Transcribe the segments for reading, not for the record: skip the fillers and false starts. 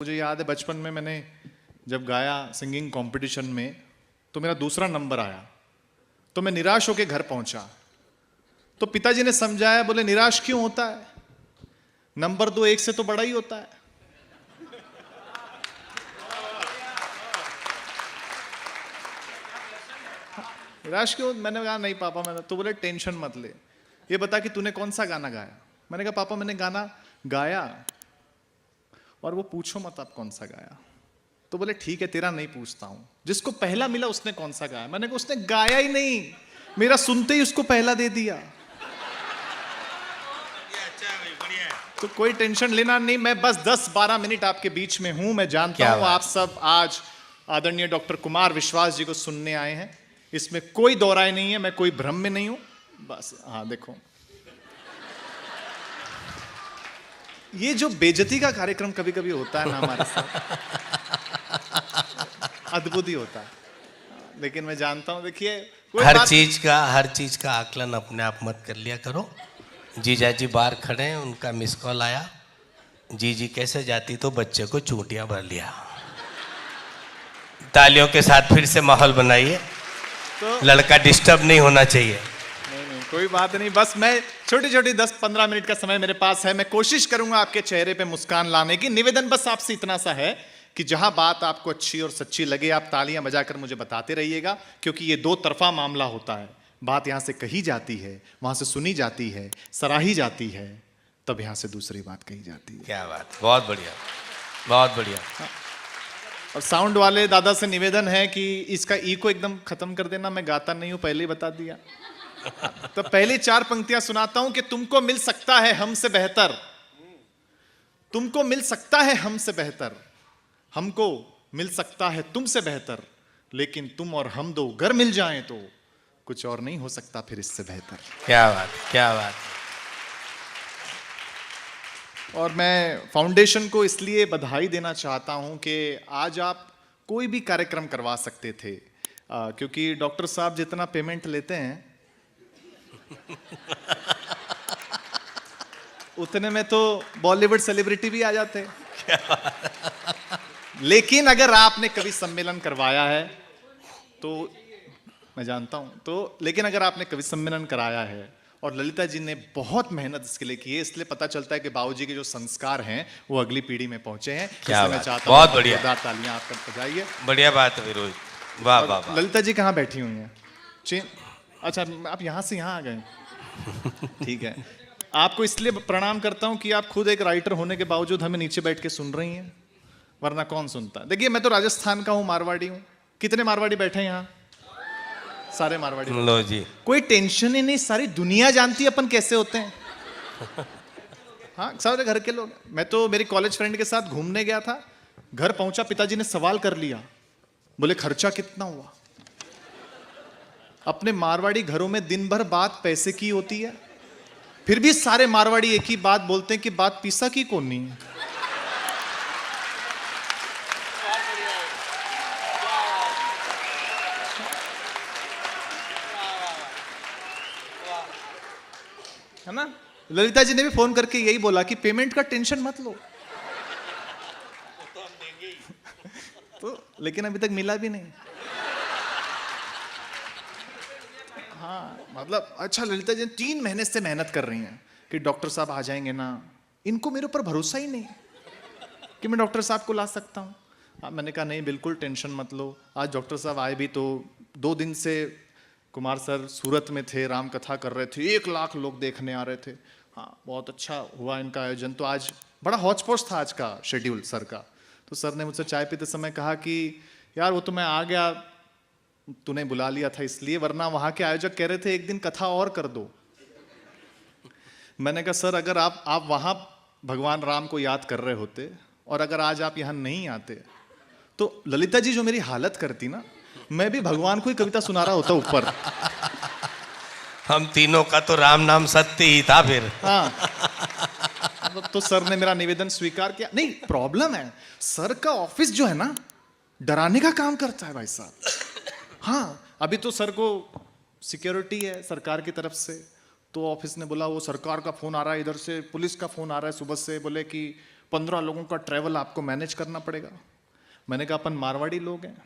मुझे याद है बचपन में मैंने जब गाया सिंगिंग कंपटीशन में तो मेरा दूसरा नंबर आया, तो मैं निराश होकर घर पहुंचा। तो पिताजी ने समझाया, बोले निराश क्यों होता है, नंबर 2 1 से तो बड़ा ही होता है। निराश क्यों? मैंने कहा नहीं पापा, मैंने तो बोले टेंशन मत ले, ये बता कि तूने कौन सा गाना गाया। मैंने कहा पापा मैंने गाना गाया, और वो पूछो मत आप कौन सा गाया। तो बोले ठीक है तेरा नहीं पूछता हूं, जिसको पहला मिला उसने कौन सा गाया। मैंने कहा उसने गाया ही नहीं, मेरा सुनते ही उसको पहला दे दिया। तो कोई टेंशन लेना नहीं, मैं बस 10-12 मिनट आपके बीच में हूं। मैं जानता हूं आप सब आज आदरणीय डॉक्टर कुमार विश्वास जी को सुनने आए हैं, इसमें कोई दो राय नहीं है, मैं कोई भ्रम में नहीं हूं। बस हाँ देखो, ये जो बेइज्जती का कार्यक्रम कभी कभी होता है ना हमारे साथ, अद्भुत ही होता है। लेकिन मैं जानता हूं, देखिए हर चीज का आकलन अपने आप मत कर लिया करो। जीजा जी बाहर खड़े हैं, उनका मिस कॉल आया, जी कैसे जाती तो बच्चे को चूंटियां भर लिया। तालियों के साथ फिर से माहौल बनाइए, तो लड़का डिस्टर्ब नहीं होना चाहिए। नहीं कोई बात नहीं, बस मैं छोटी छोटी 10-15 मिनट का समय मेरे पास है, मैं कोशिश करूंगा आपके चेहरे पे मुस्कान लाने की। निवेदन बस आपसे इतना सा है कि जहां बात आपको अच्छी और सच्ची लगे आप तालियां बजाकर मुझे बताते रहिएगा, क्योंकि ये दो तरफा मामला होता है। बात यहां से कही जाती है, वहां से सुनी जाती है, सराही जाती है, तब यहां से दूसरी बात कही जाती है। क्या बात, बहुत बढ़िया, बहुत बढ़िया। और साउंड वाले दादा से निवेदन है कि इसका ई को एकदम खत्म कर देना, मैं गाता नहीं हूं, पहले ही बता दिया। तो पहली 4 पंक्तियां सुनाता हूं कि तुमको मिल सकता है हमसे बेहतर, तुमको मिल सकता है हमसे बेहतर, हमको मिल सकता है तुमसे बेहतर, लेकिन तुम और हम दो घर मिल जाएं तो कुछ और नहीं हो सकता फिर इससे बेहतर। क्या बात, क्या बात। और मैं फाउंडेशन को इसलिए बधाई देना चाहता हूं कि आज आप कोई भी कार्यक्रम करवा सकते थे, क्योंकि डॉक्टर साहब जितना पेमेंट लेते हैं उतने में तो बॉलीवुड सेलिब्रिटी भी आ जाते। लेकिन अगर आपने कभी सम्मेलन करवाया है तो मैं जानता हूं, तो लेकिन अगर आपने कवि सम्मेलन कराया है और ललिता जी ने बहुत मेहनत इसके लिए की है, इसलिए पता चलता है कि बाबूजी के जो संस्कार हैं वो अगली पीढ़ी में पहुंचे हैं। क्या मैं चाहता बहुत बढ़िया, तालियां आप कर बजाइए। बढ़िया बात है रोहित, वाह वाह वाह। ललिता जी कहाँ बैठी हुई हैं? अच्छा आप यहां से यहां आ गए, ठीक है। आपको इसलिए प्रणाम करता हूं कि आप खुद एक राइटर होने के बावजूद हमें नीचे बैठ के सुन रही हैं, वरना कौन सुनता। देखिए मैं तो राजस्थान का हूं, मारवाड़ी हूं। कितने मारवाड़ी बैठे हैं यहाँ? सारे मारवाड़ी। लो जी, कोई टेंशन ही नहीं, सारी दुनिया जानती है अपन कैसे होते हैं। हाँ सारे घर के लोग। मैं तो मेरी कॉलेज फ्रेंड के साथ घूमने गया था, घर पहुंचा पिताजी ने सवाल कर लिया, बोले खर्चा कितना हुआ। अपने मारवाड़ी घरों में दिन भर बात पैसे की होती है, फिर भी सारे मारवाड़ी एक ही बात बोलते हैं कि बात पैसा की कौन नहीं है। है ना? ललिता जी ने भी फोन करके यही बोला कि पेमेंट का टेंशन मत लो। तो लेकिन अभी तक मिला भी नहीं। हाँ मतलब अच्छा, ललिता जी 3 महीने से मेहनत कर रही हैं कि डॉक्टर साहब आ जाएंगे ना। इनको मेरे ऊपर भरोसा ही नहीं कि मैं डॉक्टर साहब को ला सकता हूँ। हाँ मैंने कहा नहीं बिल्कुल टेंशन मत लो। आज डॉक्टर साहब आए भी तो 2 दिन से कुमार सर सूरत में थे, राम कथा कर रहे थे, 1 लाख लोग देखने आ रहे थे। हाँ बहुत अच्छा हुआ इनका आयोजन। तो आज बड़ा हौच पौच था आज का शेड्यूल सर का। तो सर ने मुझसे चाय पीते समय कहा कि यार वो तो मैं आ गया, तूने बुला लिया था इसलिए, वरना वहां के आयोजक कह रहे थे एक दिन कथा और कर दो। मैंने कहा सर अगर आप वहां भगवान राम को याद कर रहे होते और अगर आज आप यहां नहीं आते तो ललिता जी जो मेरी हालत करती ना, मैं भी भगवान को ही कविता सुना रहा होता ऊपर। हम तीनों का तो राम नाम सत्य ही था फिर। हाँ तो सर ने मेरा निवेदन स्वीकार किया। नहीं प्रॉब्लम है, सर का ऑफिस जो है ना डराने का काम करता है भाई साहब। हाँ अभी तो सर को सिक्योरिटी है सरकार की तरफ से, तो ऑफिस ने बोला वो सरकार का फोन आ रहा है, इधर से पुलिस का फोन आ रहा है सुबह से, बोले कि 15 लोगों का ट्रैवल आपको मैनेज करना पड़ेगा। मैंने कहा अपन मारवाड़ी लोग हैं,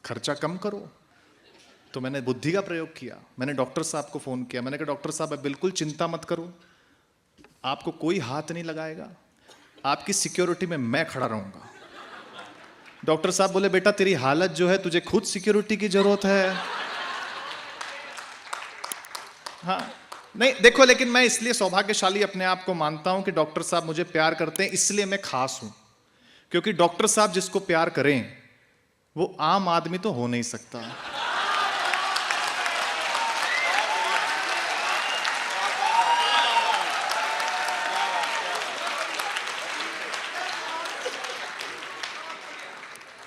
खर्चा कम करो। तो मैंने बुद्धि का प्रयोग किया, मैंने डॉक्टर साहब को फ़ोन किया। मैंने कहा डॉक्टर साहब अब बिल्कुल चिंता मत करो, आपको कोई हाथ नहीं लगाएगा, आपकी सिक्योरिटी में मैं खड़ा रहूंगा। डॉक्टर साहब बोले बेटा तेरी हालत जो है तुझे खुद सिक्योरिटी की जरूरत है। हाँ नहीं देखो, लेकिन मैं इसलिए सौभाग्यशाली अपने आप को मानता हूं कि डॉक्टर साहब मुझे प्यार करते हैं, इसलिए मैं खास हूं। क्योंकि डॉक्टर साहब जिसको प्यार करें वो आम आदमी तो हो नहीं सकता।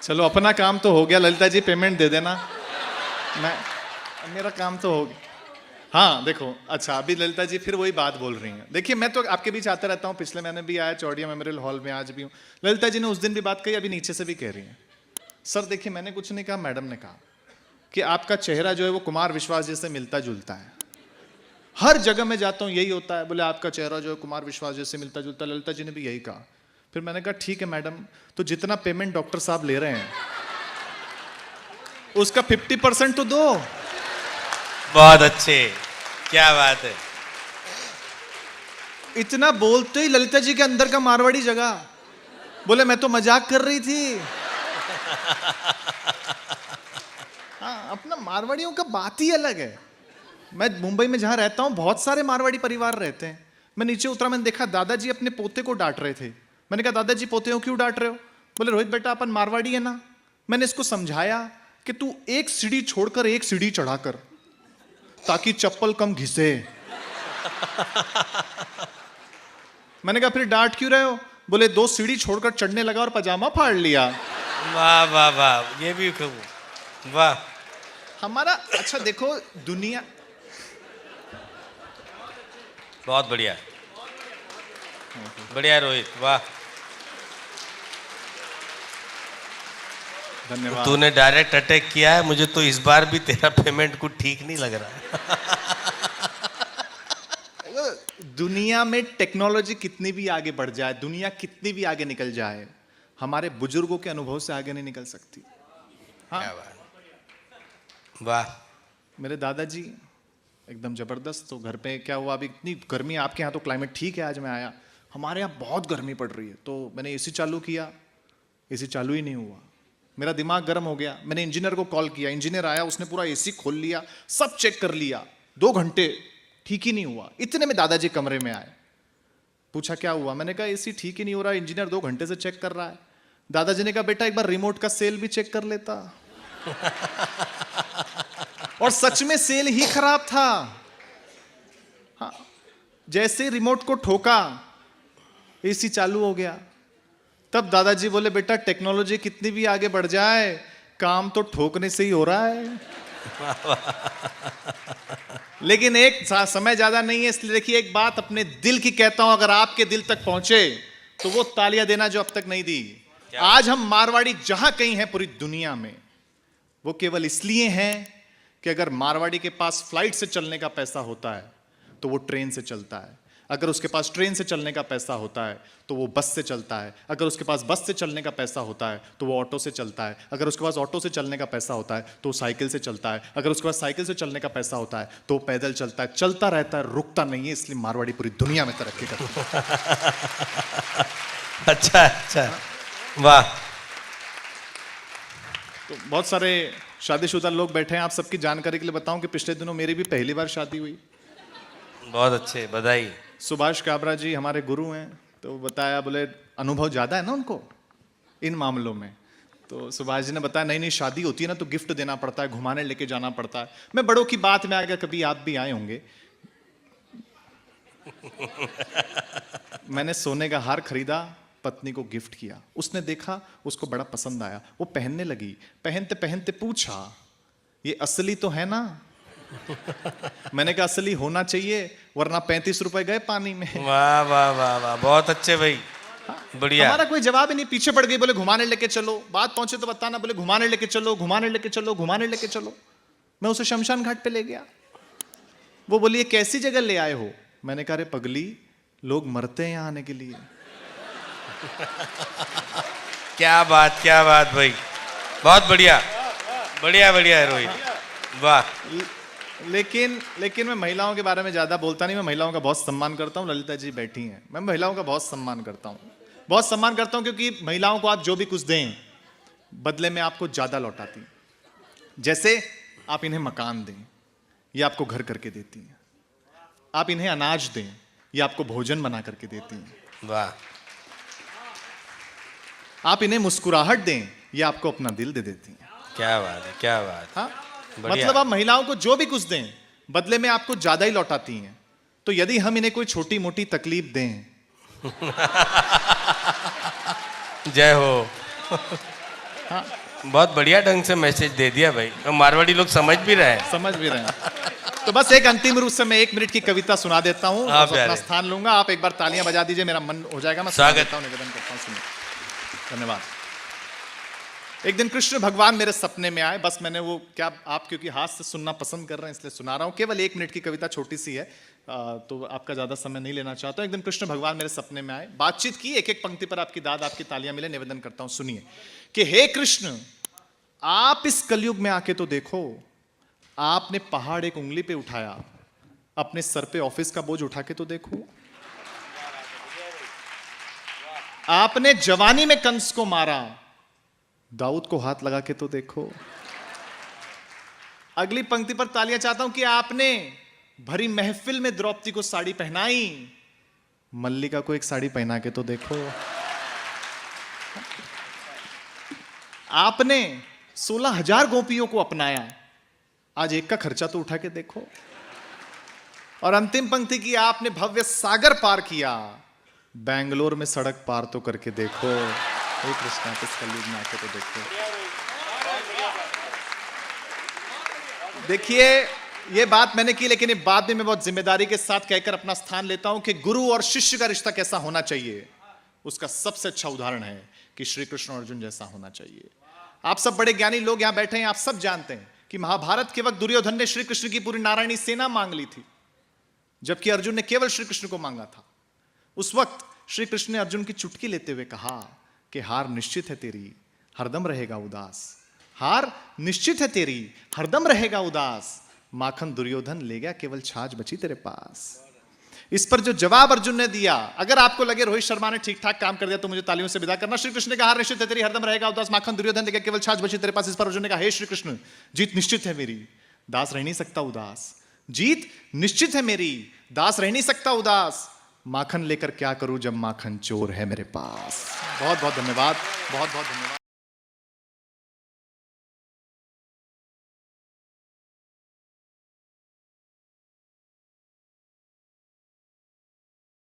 चलो अपना काम तो हो गया, ललिता जी पेमेंट दे देना, मैं मेरा काम तो हो गया। हाँ देखो, अच्छा अभी ललिता जी फिर वही बात बोल रही हैं। देखिए मैं तो आपके बीच आता रहता हूँ, पिछले महीने भी आया चौड़िया मेमोरियल हॉल में, आज भी हूँ। ललिता जी ने उस दिन भी बात कही, अभी नीचे से भी कह रही हैं। सर देखिए मैंने कुछ नहीं कहा, मैडम ने कहा कि आपका चेहरा जो है वो कुमार विश्वास जैसे मिलता जुलता है। हर जगह मैं जाता हूँ यही होता है, बोले आपका चेहरा जो है कुमार विश्वास जैसे मिलता जुलता है। ललिता जी ने भी यही कहा। फिर मैंने कहा ठीक है मैडम, तो जितना पेमेंट डॉक्टर साहब ले रहे हैं उसका 50% तो दो। बहुत अच्छे, क्या बात है। इतना बोलते ही ललिता जी के अंदर का मारवाड़ी जगह, बोले मैं तो मजाक कर रही थी। हाँ अपना मारवाड़ियों का बात ही अलग है। मैं मुंबई में जहां रहता हूं बहुत सारे मारवाड़ी परिवार रहते हैं। मैं नीचे उतरा, मैंने देखा दादाजी अपने पोते को डांट रहे थे। मैंने कहा दादाजी पोते को क्यों डांट रहे हो? बोले रोहित बेटा अपन मारवाड़ी है ना। मैंने इसको समझाया कि तू एक सीढ़ी छोड़कर एक सीढ़ी चढ़ाकर, ताकि चप्पल कम घिसे। मैंने कहा फिर डांट क्यों रहे हो? बोले 2 सीढ़ी छोड़कर चढ़ने लगा और पजामा फाड़ लिया। वाह वाह वाह, ये भी खूब, वाह। हमारा अच्छा देखो दुनिया, बहुत बढ़िया, बढ़िया रोहित, वाह। धन्यवाद। तूने डायरेक्ट अटैक किया है, मुझे तो इस बार भी तेरा पेमेंट कुछ ठीक नहीं लग रहा है। दुनिया में टेक्नोलॉजी कितनी भी आगे बढ़ जाए, दुनिया कितनी भी आगे निकल जाए, हमारे बुजुर्गों के अनुभव से आगे नहीं निकल सकती। हाँ क्या बात, वाह। मेरे दादाजी एकदम जबरदस्त। तो घर पे क्या हुआ, अभी इतनी गर्मी, आपके यहाँ तो क्लाइमेट ठीक है, आज मैं आया, हमारे यहाँ बहुत गर्मी पड़ रही है। तो मैंने एसी चालू किया, एसी चालू ही नहीं हुआ। मेरा दिमाग गर्म हो गया, मैंने इंजीनियर को कॉल किया, इंजीनियर आया, उसने पूरा एसी खोल लिया, सब चेक कर लिया, 2 घंटे ठीक ही नहीं हुआ। इतने में दादाजी कमरे में आए, पूछा क्या हुआ? मैंने कहा एसी ठीक ही नहीं हो रहा, इंजीनियर 2 घंटे से चेक कर रहा है। दादाजी ने कहा बेटा एक बार रिमोट का सेल भी चेक कर लेता। और सच में सेल ही खराब था। हाँ, जैसे रिमोट को ठोका एसी चालू हो गया। तब दादाजी बोले बेटा टेक्नोलॉजी कितनी भी आगे बढ़ जाए, काम तो ठोकने से ही हो रहा है। लेकिन एक समय ज्यादा नहीं है, इसलिए देखिए एक बात अपने दिल की कहता हूं, अगर आपके दिल तक पहुंचे तो वो तालियां देना जो अब तक नहीं दी। आज हम मारवाड़ी जहां कहीं हैं पूरी दुनिया में, वो केवल इसलिए हैं कि अगर मारवाड़ी के पास फ्लाइट से चलने का पैसा होता है तो वो ट्रेन से चलता है, अगर उसके पास ट्रेन से चलने का पैसा होता है तो वो बस से चलता है, अगर उसके पास बस से चलने का पैसा होता है तो वो ऑटो से चलता है, अगर उसके पास ऑटो से चलने का पैसा होता है तो वो साइकिल से चलता है, अगर उसके पास साइकिल से चलने का पैसा होता है तो वो पैदल चलता है। चलता रहता है, रुकता नहीं है, इसलिए मारवाड़ी पूरी दुनिया में तरक्की करती है। अच्छा अच्छा, वाह। तो बहुत सारे शादीशुदा लोग बैठे हैं, आप सबकी जानकारी के लिए बताऊं कि पिछले दिनों मेरी भी पहली बार शादी हुई। बहुत अच्छे, बधाई। सुभाष काबरा जी हमारे गुरु हैं, तो बताया, बोले अनुभव ज़्यादा है ना उनको इन मामलों में। तो सुभाष जी ने बताया नहीं नहीं शादी होती है ना तो गिफ्ट देना पड़ता है, घुमाने लेके जाना पड़ता है। मैं बड़ों की बात में आ गया, कभी आप भी आए होंगे। मैंने सोने का हार खरीदा, पत्नी को गिफ्ट किया, उसने देखा, उसको बड़ा पसंद आया, वो पहनने लगी। पहनते पहनते पूछा ये असली तो है ना? मैंने कहा असली होना चाहिए, वरना 35 रुपए गए पानी में। वाह वाह वाह वाह, बहुत अच्छे भाई, बढ़िया। हमारा कोई जवाब ही नहीं, पीछे पड़ गई, बोले घुमाने लेके चलो, बात पहुंचे तो बताना, बोले घुमाने लेके चलो, घुमाने लेके चलो, घुमाने लेके चलो। मैं उसे शमशान घाट पे ले गया। वो बोली ये कैसी जगह ले आए हो? मैंने कहा रे पगली, लोग मरते हैं यहाँ आने के लिए। क्या बात भाई, बहुत बढ़िया बढ़िया बढ़िया है रोहित, वाह। लेकिन मैं महिलाओं के बारे में ज्यादा बोलता नहीं। मैं महिलाओं का बहुत सम्मान करता हूँ। ललिता जी बैठी हैं, मैं महिलाओं का बहुत सम्मान करता हूँ, बहुत सम्मान करता हूँ, क्योंकि महिलाओं को आप जो भी कुछ दें बदले में आपको ज्यादा लौटाती हैं। जैसे आप इन्हें मकान दें, ये आपको घर करके देती हैं। आप इन्हें अनाज दें, ये आपको भोजन बना करके देती हैं। वाह। आप इन्हें मुस्कुराहट दें, ये आपको अपना दिल दे देती हैं। क्या बात है, क्या बात। हाँ, बढ़िया। मतलब आप महिलाओं को जो भी कुछ दें बदले में आपको ज्यादा ही लौटाती हैं। तो यदि हम इन्हें कोई छोटी मोटी तकलीफ दें, जय हो। हाँ, बहुत बढ़िया ढंग से मैसेज दे दिया भाई, और मारवाड़ी लोग समझ भी रहे हैं। समझ भी रहे हैं। तो बस एक अंतिम रूप से मैं 1 मिनट की कविता सुना देता हूँ, हाँ, अपना स्थान लूंगा। आप एक बार तालियां बजा दीजिए, मेरा मन हो जाएगा। मैं स्वागत। देता हूँ, निवेदन करता हूँ, सुनिए। धन्यवाद। एक दिन कृष्ण भगवान मेरे सपने में आए। बस मैंने वो, क्या आप क्योंकि हाथ से सुनना पसंद कर रहे हैं इसलिए सुना रहा हूँ। केवल 1 मिनट की कविता, छोटी सी है, तो आपका ज्यादा समय नहीं लेना चाहता। एक दिन कृष्ण भगवान मेरे सपने में आए, बातचीत की। एक एक पंक्ति पर आपकी दाद, आपकी तालियां मिले। निवेदन करता हूं, सुनिए कि हे कृष्ण, आप इस कलयुग में आके तो देखो। आपने पहाड़ एक उंगली पे उठाया, अपने सर पे ऑफिस का बोझ उठा के तो देखो। आपने जवानी में कंस को मारा, दाऊद को हाथ लगा के तो देखो। अगली पंक्ति पर तालियां चाहता हूं कि आपने भरी महफिल में द्रौपदी को साड़ी पहनाई, मल्लिका को एक साड़ी पहना के तो देखो। आपने 16,000 गोपियों को अपनाया, आज एक का खर्चा तो उठा के देखो। और अंतिम पंक्ति की, आपने भव्य सागर पार किया, बेंगलोर में सड़क पार तो करके देखो। हे कृष्णा, किस कलयुग में आके तो देखो। देखिए, ये बात मैंने की, लेकिन ये बात भी मैं बहुत जिम्मेदारी के साथ कहकर अपना स्थान लेता हूं कि गुरु और शिष्य का रिश्ता कैसा होना चाहिए, उसका सबसे अच्छा उदाहरण है कि श्री कृष्ण और अर्जुन जैसा होना चाहिए। आप सब बड़े ज्ञानी लोग यहां बैठे हैं, आप सब जानते हैं कि महाभारत के वक्त दुर्योधन ने श्री कृष्ण की पूरी नारायणी सेना मांग ली थी, जबकि अर्जुन ने केवल श्री कृष्ण को मांगा था। उस वक्त श्री कृष्ण ने अर्जुन की चुटकी लेते हुए कहा कि हार निश्चित है तेरी, हरदम रहेगा उदास। हार निश्चित है तेरी, हरदम रहेगा उदास। माखन दुर्योधन ले गया, केवल छाछ बची तेरे पास। इस पर जो जवाब अर्जुन ने दिया, अगर आपको लगे रोहित शर्मा ने ठीक ठाक काम कर दिया तो मुझे तालियों से विदा करना। श्री कृष्ण ने कहा, हार निश्चित है तेरी, हरदम रहेगा उदास। माखन दुर्योधन ले गया, केवल छाछ बची तेरे पास। इस पर अर्जुन ने कहा, हे श्री कृष्ण, जीत निश्चित है मेरी, दास रह नहीं सकता उदास। जीत निश्चित है मेरी, दास रह नहीं सकता उदास। माखन लेकर क्या करूं जब माखन चोर है मेरे पास। बहुत बहुत धन्यवाद, बहुत बहुत धन्यवाद।